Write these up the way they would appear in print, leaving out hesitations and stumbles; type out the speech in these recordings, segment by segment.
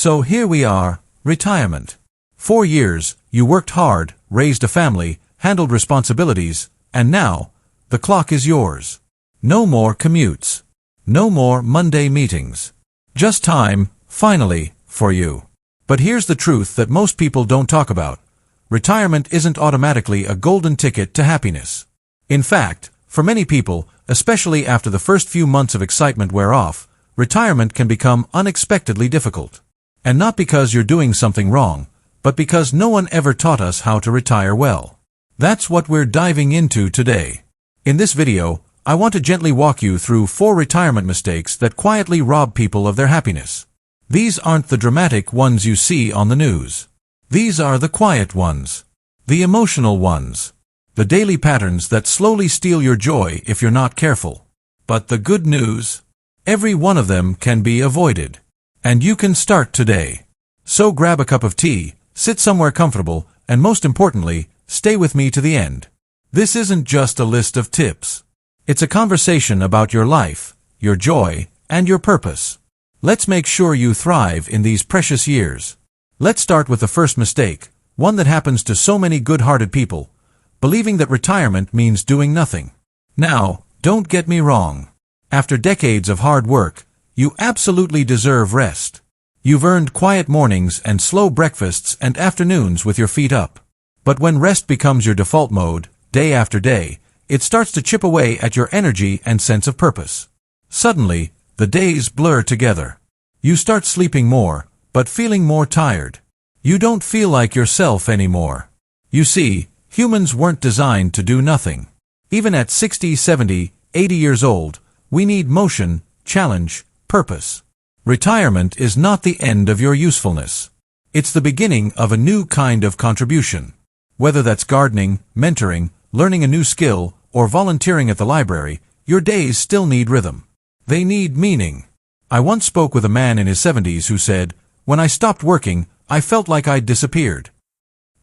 So here we are, retirement. 4 years, you worked hard, raised a family, handled responsibilities, and now, the clock is yours. No more commutes. No more Monday meetings. Just time, finally, for you. But here's the truth that most people don't talk about. Retirement isn't automatically a golden ticket to happiness. In fact, for many people, especially after the first few months of excitement wear off, retirement can become unexpectedly difficult. And not because you're doing something wrong, but because no one ever taught us how to retire well. That's what we're diving into today. In this video, I want to gently walk you through 4 retirement mistakes that quietly rob people of their happiness. These aren't the dramatic ones you see on the news. These are the quiet ones. The emotional ones. The daily patterns that slowly steal your joy if you're not careful. But the good news? Every one of them can be avoided. And you can start today. So grab a cup of tea, sit somewhere comfortable, and most importantly, stay with me to the end. This isn't just a list of tips. It's a conversation about your life, your joy, and your purpose. Let's make sure you thrive in these precious years. Let's start with the first mistake, one that happens to so many good-hearted people, believing that retirement means doing nothing. Now, don't get me wrong. After decades of hard work, you absolutely deserve rest. You've earned quiet mornings and slow breakfasts and afternoons with your feet up. But when rest becomes your default mode, day after day, it starts to chip away at your energy and sense of purpose. Suddenly, the days blur together. You start sleeping more, but feeling more tired. You don't feel like yourself anymore. You see, humans weren't designed to do nothing. Even at 60, 70, 80 years old, we need motion, challenge, purpose. Retirement is not the end of your usefulness. It's the beginning of a new kind of contribution. Whether that's gardening, mentoring, learning a new skill, or volunteering at the library, your days still need rhythm. They need meaning. I once spoke with a man in his 70s who said, "When I stopped working, I felt like I'd disappeared."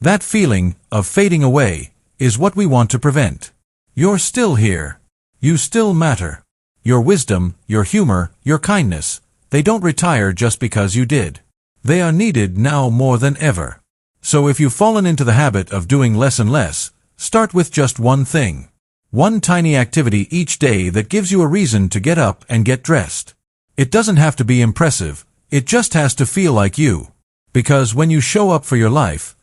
That feeling of fading away is what we want to prevent. You're still here. You still matter. Your wisdom, your humor, your kindness, they don't retire just because you did. They are needed now more than ever. So if you've fallen into the habit of doing less and less, start with just one thing. One tiny activity each day that gives you a reason to get up and get dressed. It doesn't have to be impressive, it just has to feel like you. Because when you show up for your life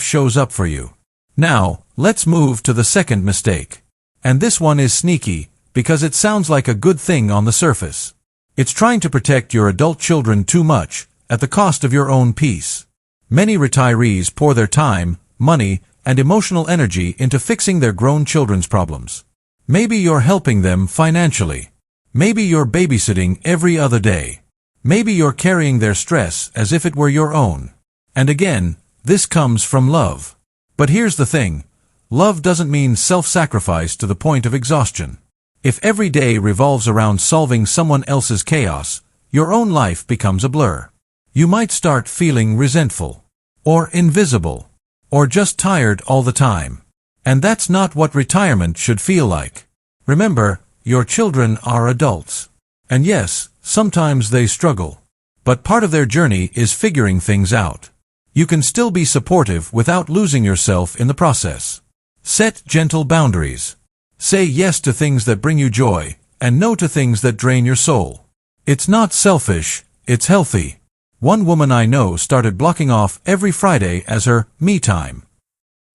shows up for you. Now, let's move to the second mistake. And this one is sneaky, because it sounds like a good thing on the surface. It's trying to protect your adult children too much, at the cost of your own peace. Many retirees pour their time, money, and emotional energy into fixing their grown children's problems. Maybe you're helping them financially. Maybe you're babysitting every other day. Maybe you're carrying their stress as if it were your own. And again, this comes from love. But here's the thing. Love doesn't mean self-sacrifice to the point of exhaustion. If every day revolves around solving someone else's chaos, your own life becomes a blur. You might start feeling resentful, or invisible, or just tired all the time. And that's not what retirement should feel like. Remember, your children are adults. And yes, sometimes they struggle. But part of their journey is figuring things out. You can still be supportive without losing yourself in the process. Set gentle boundaries. Say yes to things that bring you joy, and no to things that drain your soul. It's not selfish, it's healthy. One woman I know started blocking off every Friday as her me time.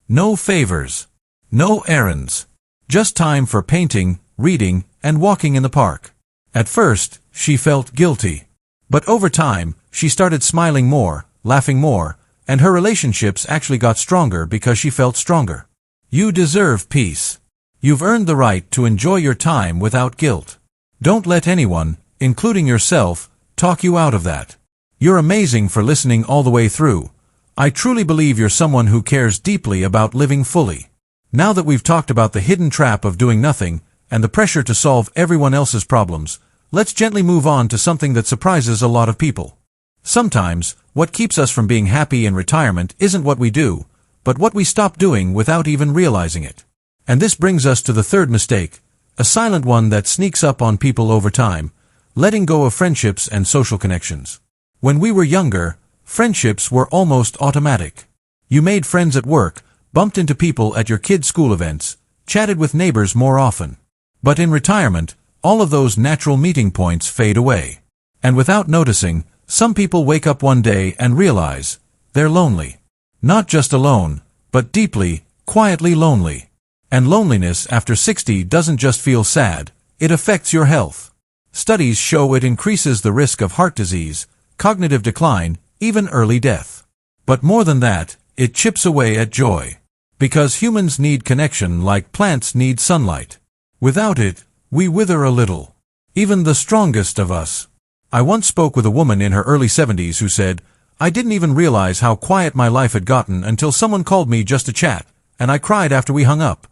No favors. No errands. Just time for painting, reading, and walking in the park. At first, she felt guilty. But over time, she started smiling more, laughing more, and her relationships actually got stronger because she felt stronger. You deserve peace. You've earned the right to enjoy your time without guilt. Don't let anyone, including yourself, talk you out of that. You're amazing for listening all the way through. I truly believe you're someone who cares deeply about living fully. Now that we've talked about the hidden trap of doing nothing and the pressure to solve everyone else's problems, let's gently move on to something that surprises a lot of people. Sometimes, what keeps us from being happy in retirement isn't what we do, but what we stop doing without even realizing it. And this brings us to the third mistake, a silent one that sneaks up on people over time, letting go of friendships and social connections. When we were younger, friendships were almost automatic. You made friends at work, bumped into people at your kids' school events, chatted with neighbors more often. But in retirement, all of those natural meeting points fade away. And without noticing, some people wake up one day and realize they're lonely. Not just alone, but deeply, quietly lonely. And loneliness after 60 doesn't just feel sad, it affects your health. Studies show it increases the risk of heart disease, cognitive decline, even early death. But more than that, it chips away at joy. Because humans need connection like plants need sunlight. Without it, we wither a little. Even the strongest of us. I once spoke with a woman in her early 70s who said, "I didn't even realize how quiet my life had gotten until someone called me just to chat, and I cried after we hung up."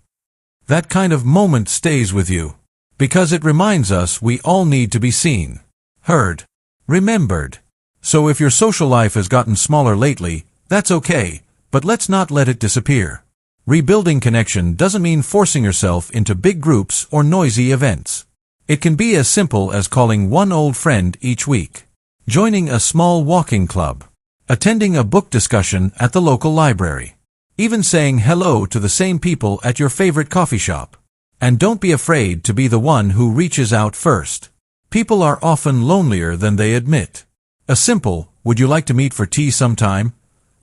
That kind of moment stays with you. Because it reminds us we all need to be seen, heard, remembered. So if your social life has gotten smaller lately, that's okay, but let's not let it disappear. Rebuilding connection doesn't mean forcing yourself into big groups or noisy events. It can be as simple as calling one old friend each week, joining a small walking club, attending a book discussion at the local library, even saying hello to the same people at your favorite coffee shop. And don't be afraid to be the one who reaches out first. People are often lonelier than they admit. A simple, "Would you like to meet for tea sometime?"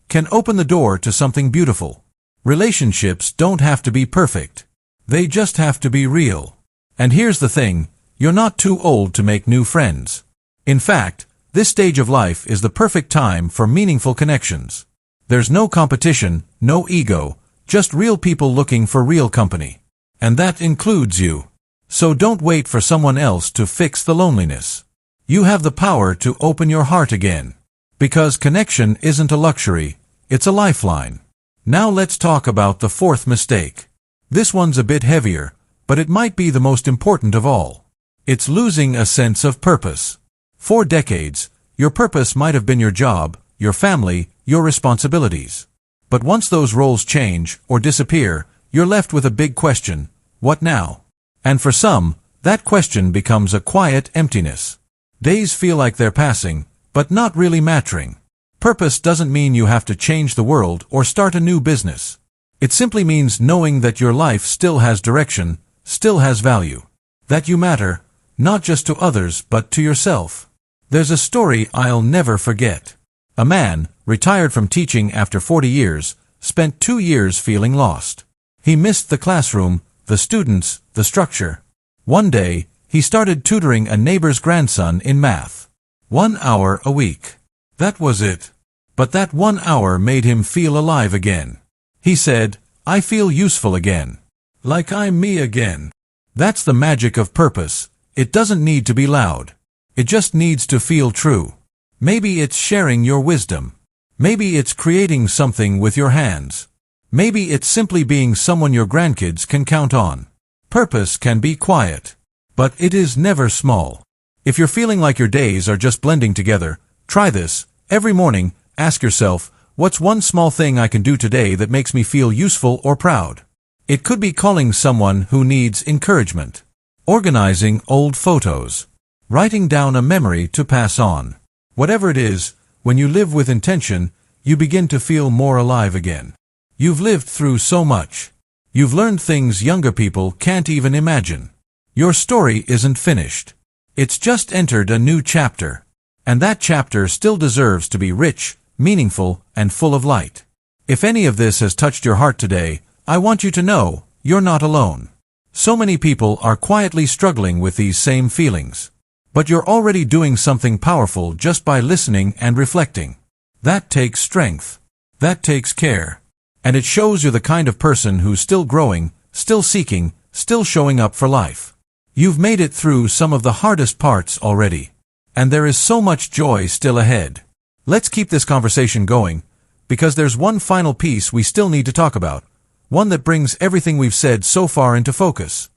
can open the door to something beautiful. Relationships don't have to be perfect. They just have to be real. And here's the thing, you're not too old to make new friends. In fact, this stage of life is the perfect time for meaningful connections. There's no competition, no ego, just real people looking for real company. And that includes you. So don't wait for someone else to fix the loneliness. You have the power to open your heart again. Because connection isn't a luxury, it's a lifeline. Now let's talk about the fourth mistake. This one's a bit heavier, but it might be the most important of all. It's losing a sense of purpose. For decades, your purpose might have been your job, your family, your responsibilities. But once those roles change or disappear, you're left with a big question: what now? And for some, that question becomes a quiet emptiness. Days feel like they're passing, but not really mattering. Purpose doesn't mean you have to change the world or start a new business. It simply means knowing that your life still has direction, still has value. That you matter, not just to others but to yourself. There's a story I'll never forget. A man, retired from teaching after 40 years, spent 2 years feeling lost. He missed the classroom, the students, the structure. One day, he started tutoring a neighbor's grandson in math. 1 hour a week. That was it. But that 1 hour made him feel alive again. He said, "I feel useful again. Like I'm me again." That's the magic of purpose. It doesn't need to be loud. It just needs to feel true. Maybe it's sharing your wisdom. Maybe it's creating something with your hands. Maybe it's simply being someone your grandkids can count on. Purpose can be quiet. But it is never small. If you're feeling like your days are just blending together, try this. Every morning, ask yourself, what's one small thing I can do today that makes me feel useful or proud? It could be calling someone who needs encouragement, organizing old photos, writing down a memory to pass on. Whatever it is, when you live with intention, you begin to feel more alive again. You've lived through so much. You've learned things younger people can't even imagine. Your story isn't finished. It's just entered a new chapter. And that chapter still deserves to be rich, meaningful, and full of light. If any of this has touched your heart today, I want you to know, you're not alone. So many people are quietly struggling with these same feelings. But you're already doing something powerful just by listening and reflecting. That takes strength. That takes care. And it shows you're the kind of person who's still growing, still seeking, still showing up for life. You've made it through some of the hardest parts already. And there is so much joy still ahead. Let's keep this conversation going, because there's one final piece we still need to talk about, one that brings everything we've said so far into focus.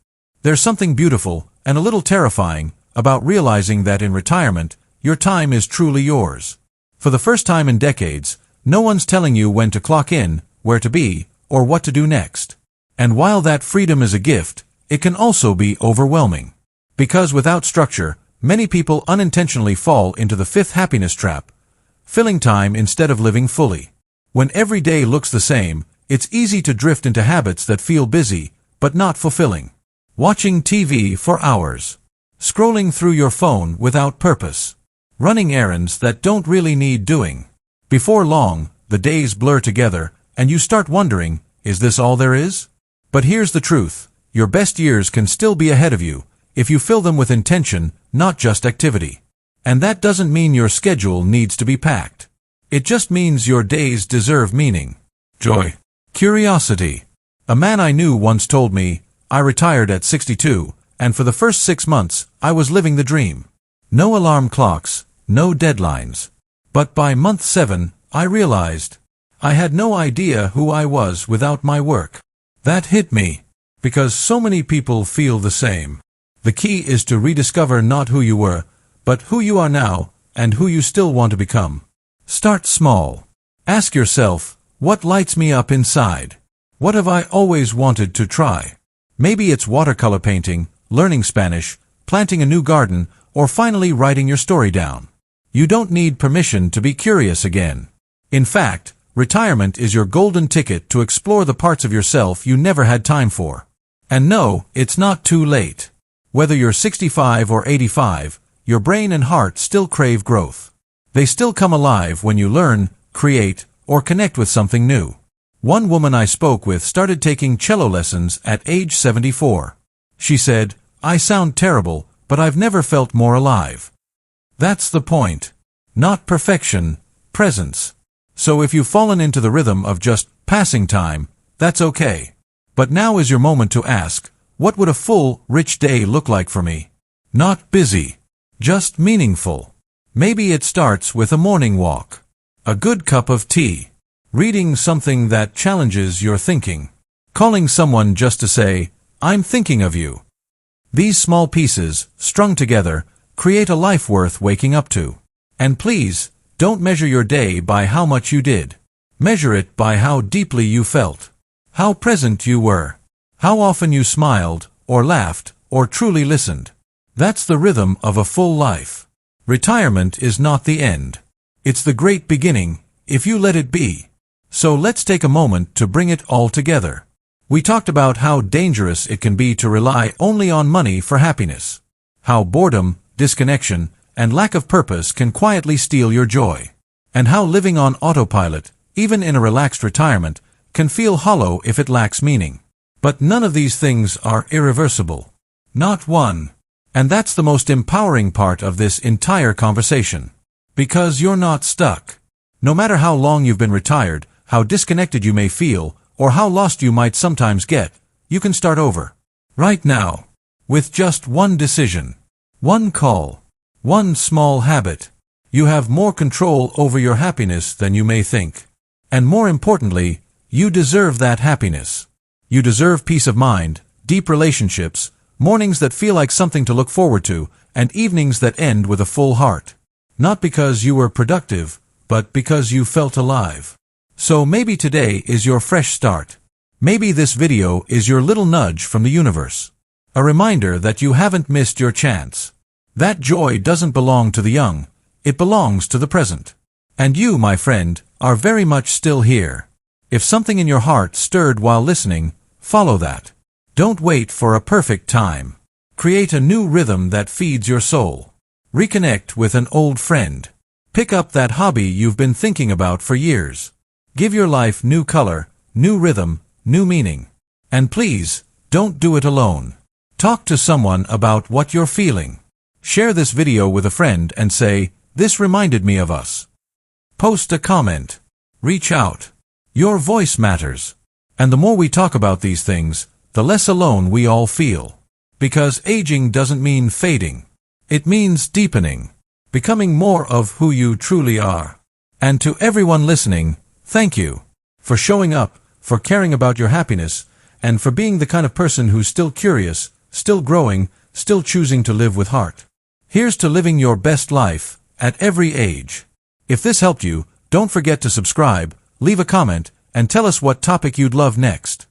There's something beautiful, and a little terrifying, about realizing that in retirement, your time is truly yours. For the first time in decades, no one's telling you when to clock in, where to be, or what to do next. And while that freedom is a gift, it can also be overwhelming. Because without structure, many people unintentionally fall into the fifth happiness trap, filling time instead of living fully. When every day looks the same, it's easy to drift into habits that feel busy, but not fulfilling. Watching TV for hours. Scrolling through your phone without purpose. Running errands that don't really need doing. Before long, the days blur together, and you start wondering, is this all there is? But here's the truth. Your best years can still be ahead of you, if you fill them with intention, not just activity. And that doesn't mean your schedule needs to be packed. It just means your days deserve meaning, joy, curiosity. A man I knew once told me, I retired at 62, and for the first 6 months, I was living the dream. No alarm clocks, no deadlines. But by month 7, I realized I had no idea who I was without my work. That hit me, because so many people feel the same. The key is to rediscover not who you were, but who you are now, and who you still want to become. Start small. Ask yourself, what lights me up inside? What have I always wanted to try? Maybe it's watercolor painting, learning Spanish, planting a new garden, or finally writing your story down. You don't need permission to be curious again. In fact, retirement is your golden ticket to explore the parts of yourself you never had time for. And no, it's not too late. Whether you're 65 or 85, your brain and heart still crave growth. They still come alive when you learn, create, or connect with something new. One woman I spoke with started taking cello lessons at age 74. She said, I sound terrible, but I've never felt more alive. That's the point. Not perfection, presence. So if you've fallen into the rhythm of just passing time, that's okay. But now is your moment to ask, what would a full, rich day look like for me? Not busy, just meaningful. Maybe it starts with a morning walk, a good cup of tea, reading something that challenges your thinking, calling someone just to say, I'm thinking of you. These small pieces, strung together, create a life worth waking up to. And please, don't measure your day by how much you did. Measure it by how deeply you felt, how present you were, how often you smiled, or laughed, or truly listened. That's the rhythm of a full life. Retirement is not the end. It's the great beginning, if you let it be. So let's take a moment to bring it all together. We talked about how dangerous it can be to rely only on money for happiness. How boredom, disconnection, and lack of purpose can quietly steal your joy. And how living on autopilot, even in a relaxed retirement, can feel hollow if it lacks meaning. But none of these things are irreversible. Not one. And that's the most empowering part of this entire conversation. Because you're not stuck. No matter how long you've been retired, how disconnected you may feel, or how lost you might sometimes get, you can start over. Right now. With just one decision. One call. One small habit. You have more control over your happiness than you may think. And more importantly, you deserve that happiness. You deserve peace of mind, deep relationships, mornings that feel like something to look forward to, and evenings that end with a full heart. Not because you were productive, but because you felt alive. So maybe today is your fresh start. Maybe this video is your little nudge from the universe. A reminder that you haven't missed your chance. That joy doesn't belong to the young, it belongs to the present. And you, my friend, are very much still here. If something in your heart stirred while listening, follow that. Don't wait for a perfect time. Create a new rhythm that feeds your soul. Reconnect with an old friend. Pick up that hobby you've been thinking about for years. Give your life new color, new rhythm, new meaning. And please, don't do it alone. Talk to someone about what you're feeling. Share this video with a friend and say, this reminded me of us. Post a comment. Reach out. Your voice matters. And the more we talk about these things, the less alone we all feel. Because aging doesn't mean fading. It means deepening. Becoming more of who you truly are. And to everyone listening, thank you. For showing up, for caring about your happiness, and for being the kind of person who's still curious, still growing, still choosing to live with heart. Here's to living your best life, at every age. If this helped you, don't forget to subscribe, leave a comment, and tell us what topic you'd love next.